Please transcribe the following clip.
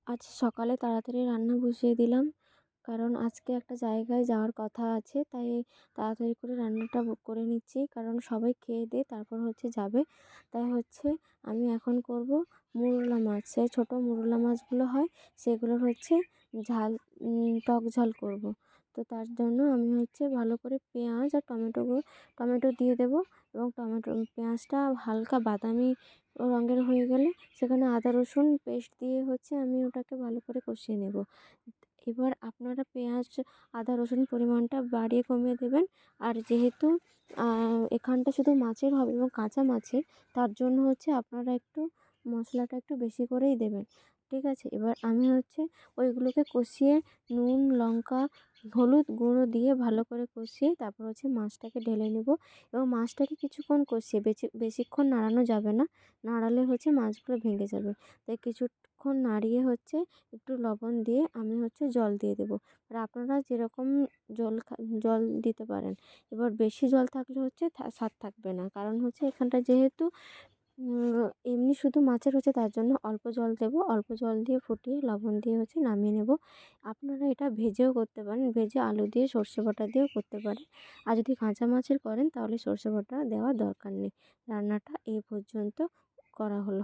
আজ সকালে তাড়াতাড়ি রান্না বসিয়ে দিলাম। কারণ আজকে একটা জায়গায় যাওয়ার কথা আছে। তাই তাড়াতাড়ি করে রান্নাটা করে নিচ্ছি। কারণ সবাই খেয়ে দেয়ে তারপর যাবে। তাই আমি এখন করব মুরলা মাছ। সেই ছোটো মুরলা মাছগুলো হয় সেগুলোর ঝাল টক ঝাল করব। তো তার জন্য আমি ভালো করে পেঁয়াজ আর টমেটো দিয়ে দেবো এবং পেঁয়াজটা হালকা বাদামি রঙের হয়ে গেলে সেখানে আদা রসুন পেস্ট দিয়ে আমি ওটাকে ভালো করে কষিয়ে নেব। এবার আপনারা পেঁয়াজ আদা রসুন পরিমাণটা বাড়িয়ে কমিয়ে দেবেন। আর যেহেতু এখানটা শুধু মাছের হবে এবং কাঁচা মাছের, তার জন্য আপনারা একটু মশলাটা একটু বেশি করেই দেবেন। ঠিক আছে? এবার আমি ওইগুলোকে কষিয়ে নুন, লঙ্কা, হলুদ গুঁড়ো দিয়ে ভালো করে কষিয়ে তারপর মাছটাকে ঢেলে নেব এবং মাছটাকে কিছুক্ষণ কষিয়ে বেশিক্ষণ নাড়ানো যাবে না। নাড়ালে মাছগুলো ভেঙে যাবে। তাই কিছুক্ষণ নাড়িয়ে একটু লবণ দিয়ে আমি জল দিয়ে দেবো। আর আপনারা যেরকম জল দিতে পারেন। এবার বেশি জল থাকলে স্বাদ থাকবে না। কারণ এখানটা যেহেতু এমনি শুধু মাছের তার জন্য অল্প জল দেবো। অল্প জল দিয়ে ফুটিয়ে লবণ দিয়ে নামিয়ে নেব। আপনারা এটা ভেজেও করতে পারেন। ভেজে আলু দিয়ে সর্ষে বাটা দিয়েও করতে পারেন। আর যদি কাঁচা মাছের করেন তাহলে সর্ষে বাটা দেওয়ার দরকার নেই। রান্নাটা এই পর্যন্ত করা হলো।